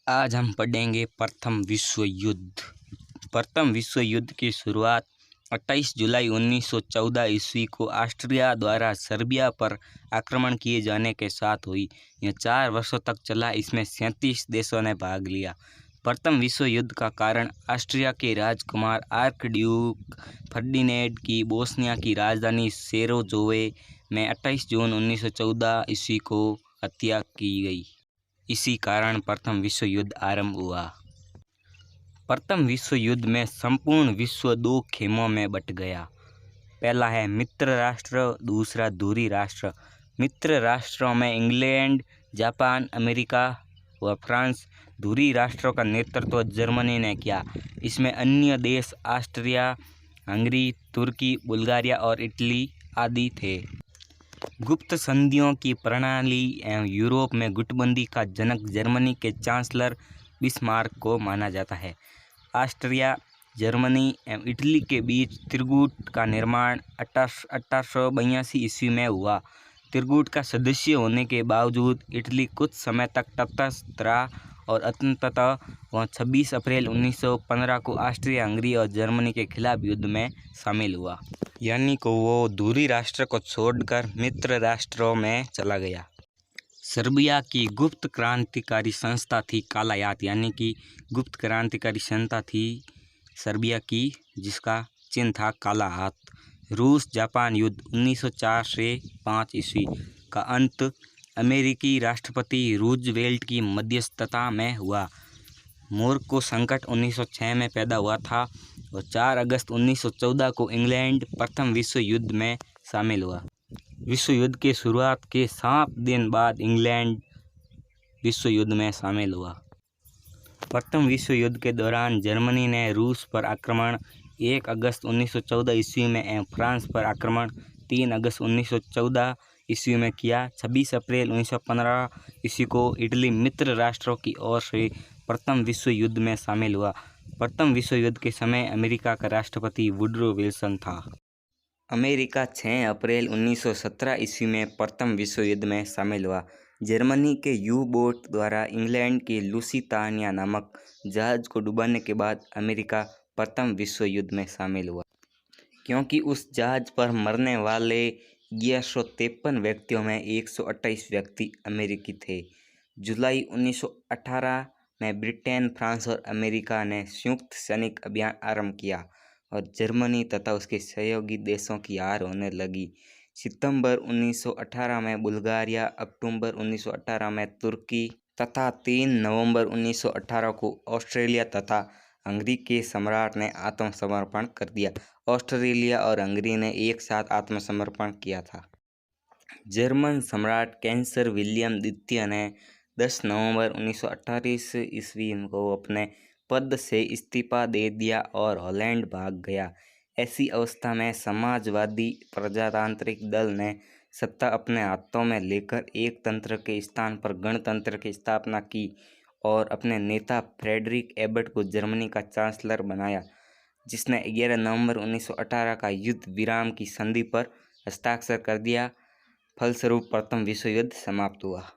आज हम पढ़ेंगे प्रथम विश्व युद्ध। प्रथम विश्व युद्ध की शुरुआत 28 जुलाई 1914 ईस्वी को ऑस्ट्रिया द्वारा सर्बिया पर आक्रमण किए जाने के साथ हुई। यह 4 वर्षों तक चला। इसमें 37 देशों ने भाग लिया। प्रथम विश्व युद्ध का कारण ऑस्ट्रिया के राजकुमार आर्कड्यूक फर्डिनेंड की बोस्निया की राजधानी सेरोजोवे में 28 जून 1914 ईस्वी को हत्या की गई। इसी कारण प्रथम विश्व युद्ध आरंभ हुआ। प्रथम विश्व युद्ध में संपूर्ण विश्व 2 खेमों में बंट गया। पहला है मित्र राष्ट्र, दूसरा दूरी राष्ट्र। मित्र राष्ट्रों में इंग्लैंड, जापान, अमेरिका व फ्रांस। दूरी राष्ट्रों का नेतृत्व जर्मनी ने किया। इसमें अन्य देश ऑस्ट्रिया, हंगरी, तुर्की, बुल्गारिया और इटली आदि थे। गुप्त संधियों की प्रणाली एवं यूरोप में गुटबंदी का जनक जर्मनी के चांसलर बिस्मार्क को माना जाता है। ऑस्ट्रिया, जर्मनी एवं इटली के बीच त्रिगुट का निर्माण 1882 ईस्वी में हुआ। त्रिगुट का सदस्य होने के बावजूद इटली कुछ समय तक तटस्थ रहा और अंततः वह 26 अप्रैल 1915 को ऑस्ट्रिया, हंगरी और जर्मनी के खिलाफ युद्ध में शामिल हुआ। यानी कि वो दूरी राष्ट्र को छोड़कर मित्र राष्ट्रों में चला गया। सर्बिया की गुप्त क्रांतिकारी संस्था थी कालायात, यानी कि गुप्त क्रांतिकारी संस्था थी सर्बिया की, जिसका चिन्ह था काला हाथ। रूस जापान युद्ध 1904 से 5 ईस्वी का अंत अमेरिकी राष्ट्रपति रूजवेल्ट की मध्यस्थता में हुआ। मोरक्को संकट 1906 में पैदा हुआ था और 4 अगस्त 1914 को इंग्लैंड प्रथम विश्व युद्ध में शामिल हुआ। विश्व युद्ध के शुरुआत के 7 दिन बाद इंग्लैंड विश्व युद्ध में शामिल हुआ। प्रथम विश्व युद्ध के दौरान जर्मनी ने रूस पर आक्रमण 1 अगस्त 1914 ईस्वी में एवं फ्रांस पर आक्रमण 3 अगस्त 1914 ईस्वी में किया। 26 अप्रैल 1915 ईस्वी को इटली मित्र राष्ट्रों की ओर से प्रथम विश्व युद्ध में शामिल हुआ। प्रथम विश्व युद्ध के समय अमेरिका का राष्ट्रपति वुडरो विल्सन था। अमेरिका 6 अप्रैल 1917 ईस्वी में प्रथम विश्व युद्ध में शामिल हुआ। जर्मनी के यू-बोट द्वारा इंग्लैंड के लुसितानिया नामक जहाज को डुबाने के बाद अमेरिका प्रथम विश्व युद्ध में शामिल हुआ। क्योंकि उस जहाज पर मरने वाले 1153 व्यक्तियों में 128 व्यक्ति अमेरिकी थे। जुलाई 1918 में ब्रिटेन, फ्रांस और अमेरिका ने संयुक्त सैनिक अभियान आरंभ किया और जर्मनी तथा उसके सहयोगी देशों की हार होने लगी। सितंबर 1918 में बुल्गारिया, अक्टूबर 1918 में तुर्की तथा 3 नवंबर 1918 को ऑस्ट्रेलिया तथा हंगरी के सम्राट ने आत्मसमर्पण कर दिया। ऑस्ट्रेलिया और हंगरी ने एक साथ आत्मसमर्पण किया था। जर्मन सम्राट कैंसर विलियम द्वितीय ने 10 नवंबर 1928 ईस्वी को अपने पद से इस्तीफा दे दिया और हॉलैंड भाग गया। ऐसी अवस्था में समाजवादी प्रजातांत्रिक दल ने सत्ता अपने हाथों में लेकर एक तंत्र के स्थान पर गणतंत्र की स्थापना की और अपने नेता फ्रेडरिक एबर्ट को जर्मनी का चांसलर बनाया, जिसने 11 नवंबर 1918 का युद्ध विराम की संधि पर हस्ताक्षर कर दिया। फलस्वरूप प्रथम विश्व युद्ध समाप्त हुआ।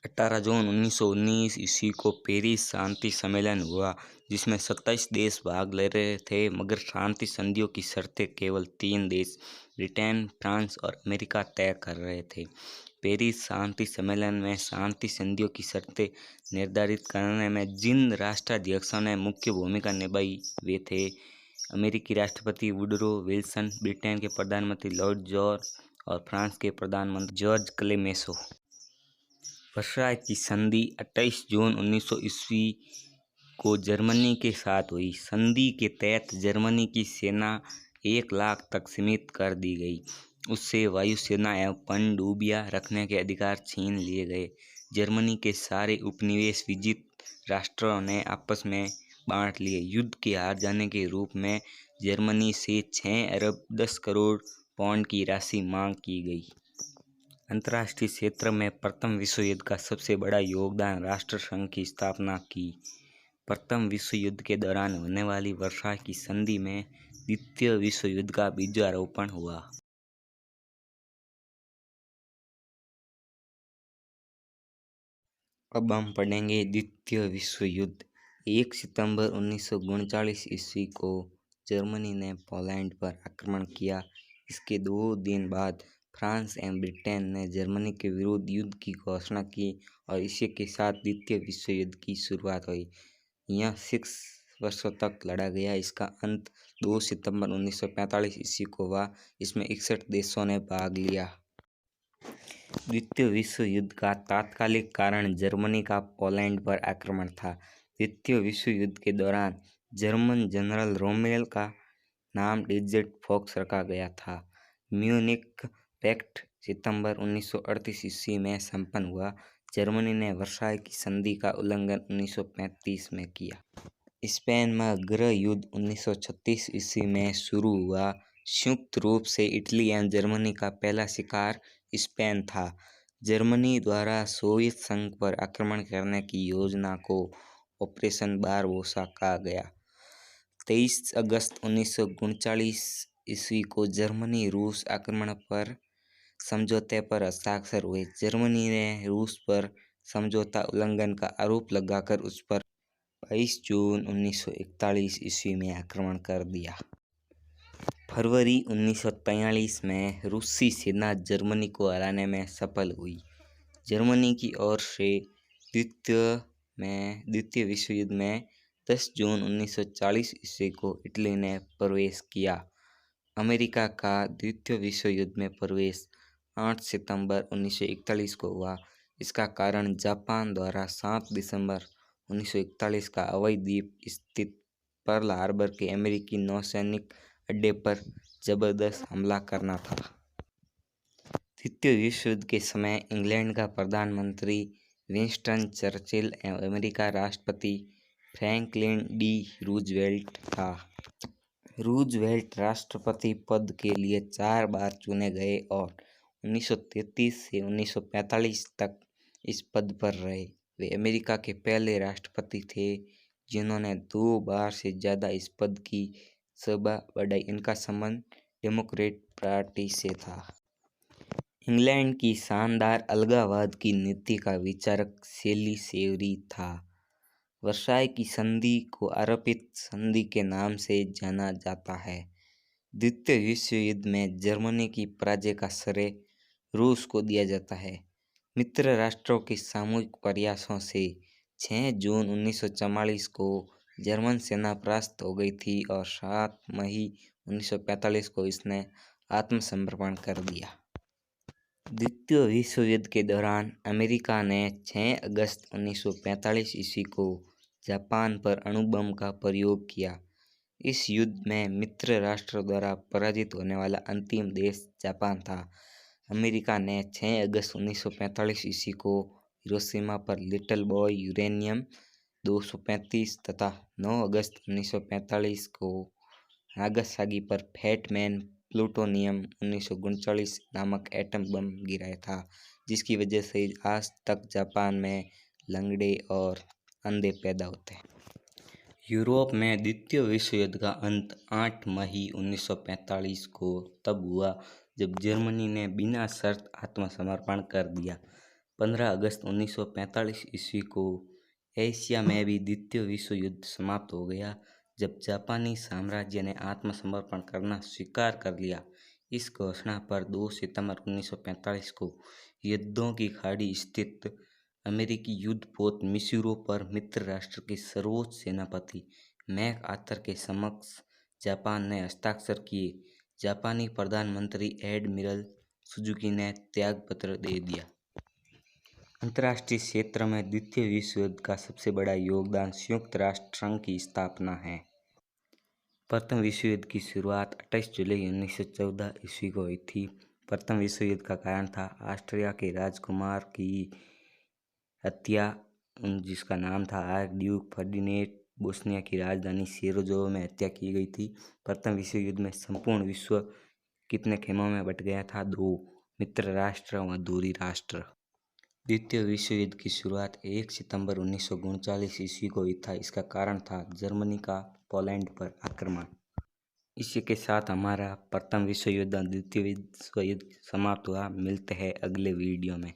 18 जून 1919 ईस्वी को पेरिस शांति सम्मेलन हुआ, जिसमें 27 देश भाग ले रहे थे, मगर शांति संधियों की शर्तें केवल 3 देश ब्रिटेन, फ्रांस और अमेरिका तय कर रहे थे। पेरिस शांति सम्मेलन में शांति संधियों की शर्तें निर्धारित करने में जिन राष्ट्राध्यक्षों ने मुख्य भूमिका निभाई वे थे अमेरिकी राष्ट्रपति वुडरो विल्सन, ब्रिटेन के प्रधानमंत्री लॉर्ड जॉर्ज और फ्रांस के प्रधानमंत्री जॉर्ज क्लेमेंसो। वर्साय की संधि 28 जून 1900 ईस्वी को जर्मनी के साथ हुई। संधि के तहत जर्मनी की सेना 1 लाख तक सीमित कर दी गई। उससे वायुसेना एवं पनडुब्बियां रखने के अधिकार छीन लिए गए। जर्मनी के सारे उपनिवेश विजित राष्ट्रों ने आपस में बांट लिए। युद्ध के हार जाने के रूप में जर्मनी से 6 अरब 10 करोड़ पाउंड की राशि मांग की गई। अंतर्राष्ट्रीय क्षेत्र में प्रथम विश्व युद्ध का सबसे बड़ा योगदान राष्ट्रसंघ की स्थापना की। प्रथम विश्व युद्ध के दौरान होने वाली वर्साय की संधि में द्वितीय विश्व युद्ध का बीजारोपण हुआ। अब हम पढ़ेंगे द्वितीय विश्व युद्ध। 1 सितंबर 1939 ईस्वी को जर्मनी ने पोलैंड पर आक्रमण किया। इसके 2 दिन बाद फ्रांस एवं ब्रिटेन ने जर्मनी के विरुद्ध युद्ध की घोषणा की और इसी के साथ द्वितीय विश्व युद्ध की शुरुआत हुई। यह 6 वर्षों तक लड़ा गया। इसका अंत 2 सितंबर 1945 ईस्वी को हुआ। इसमें 61 देशों ने भाग लिया। द्वितीय विश्व युद्ध का तात्कालिक कारण जर्मनी का पोलैंड पर आक्रमण था। द्वितीय विश्व युद्ध के दौरान जर्मन जनरल रोमेल का नाम डिट्रिच फोक्स रखा गया था। म्यूनिख पैक्ट सितंबर 1938 ईस्वी में संपन्न हुआ। जर्मनी ने वर्साय की संधि का उल्लंघन 1935 में किया। स्पेन में गृह युद्ध 1936 ईस्वी में शुरू हुआ। संयुक्त रूप से इटली एवं जर्मनी का पहला शिकार स्पेन था। जर्मनी द्वारा सोवियत संघ पर आक्रमण करने की योजना को ऑपरेशन बारबोसा कहा गया। 23 अगस्त 1939 ईस्वी को जर्मनी रूस आक्रमण पर समझौते पर हस्ताक्षर हुए। जर्मनी ने रूस पर समझौता उल्लंघन का आरोप लगाकर उस पर 22 जून 1941 ईस्वी में आक्रमण कर दिया। फरवरी 1943 में रूसी सेना जर्मनी को हराने में सफल हुई। जर्मनी की ओर से द्वितीय विश्व युद्ध में 10 जून 1940 ईस्वी को इटली ने प्रवेश किया। अमेरिका का द्वितीय विश्व युद्ध में प्रवेश 8 सितंबर 1941 को हुआ। इसका कारण जापान द्वारा 7 दिसंबर 1941 का हवाई द्वीप स्थित पर्ल हार्बर के अमेरिकी नौसैनिक अड्डे पर जबरदस्त हमला करना था। द्वितीय विश्व युद्ध के समय इंग्लैंड का प्रधानमंत्री विंस्टन चर्चिल एवं अमेरिका राष्ट्रपति फ्रैंकलिन डी रूजवेल्ट था। रूजवेल्ट राष्ट्रपति पद के लिए 4 बार चुने गए और 1933 से 1945 तक इस पद पर रहे। वे अमेरिका के पहले राष्ट्रपति थे जिन्होंने 2 बार से ज़्यादा इस पद की शोभा बढ़ाई। इनका संबंध डेमोक्रेट पार्टी से था। इंग्लैंड की शानदार अलगाववाद की नीति का विचारक सेली सेवरी था। वर्साय की संधि को आरोपित संधि के नाम से जाना जाता है। द्वितीय विश्व युद्ध में जर्मनी की पराजय का श्रेय रूस को दिया जाता है। मित्र राष्ट्रों के सामूहिक प्रयासों से 6 जून 1944 को जर्मन सेना परास्त हो गई थी और 7 मई 1945 को इसने आत्मसमर्पण कर दिया। द्वितीय विश्व युद्ध के दौरान अमेरिका ने 6 अगस्त 1945 ईस्वी को जापान पर अणु बम का प्रयोग किया। इस युद्ध में मित्र राष्ट्र द्वारा पराजित होने वाला अंतिम देश जापान था। अमेरिका ने 6 अगस्त 1945 ईस्वी को हिरोशिमा पर लिटिल बॉय यूरेनियम 235 तथा 9 अगस्त 1945 को नागासाकी पर फैट मैन प्लूटोनियम 1939 नामक एटम बम गिराया था, जिसकी वजह से आज तक जापान में लंगड़े और अंधे पैदा होते हैं। यूरोप में द्वितीय विश्व युद्ध का अंत 8 मई 1945 को तब हुआ जब जर्मनी ने बिना शर्त आत्मसमर्पण कर दिया। 15 अगस्त 1945 ईस्वी को एशिया में भी द्वितीय विश्व युद्ध समाप्त हो गया जब जापानी साम्राज्य ने आत्मसमर्पण करना स्वीकार कर लिया। इस घोषणा पर 2 सितंबर 1945 को युद्धों की खाड़ी स्थित अमेरिकी युद्धपोत मिसूरी पर मित्र राष्ट्र के सर्वोच्च सेनापति मैकआर्थर के समक्ष जापान ने हस्ताक्षर किए। जापानी प्रधानमंत्री एडमिरल सुजुकी ने त्यागपत्र दे दिया। अंतर्राष्ट्रीय क्षेत्र में द्वितीय विश्व युद्ध का सबसे बड़ा योगदान संयुक्त राष्ट्र संघ की स्थापना है। प्रथम विश्व युद्ध की शुरुआत 28 जुलाई 1914 ईस्वी को हुई थी। प्रथम विश्व युद्ध का कारण था ऑस्ट्रिया के राजकुमार की हत्या, जिसका नाम था आर्कड्यूक फर्डिनेंड। बोस्निया की राजधानी सेराजेवो में हत्या की गई थी। प्रथम विश्व युद्ध में संपूर्ण विश्व कितने खेमों में बंट गया था? 2 मित्र राष्ट्र व दूरी राष्ट्र। द्वितीय विश्व युद्ध की शुरुआत 1 सितंबर 1939 ईस्वी को हुई था। इसका कारण था जर्मनी का पोलैंड पर आक्रमण। इसी के साथ हमारा प्रथम विश्व युद्ध द्वितीय विश्व युद्ध समाप्त हुआ। मिलते हैं अगले वीडियो में।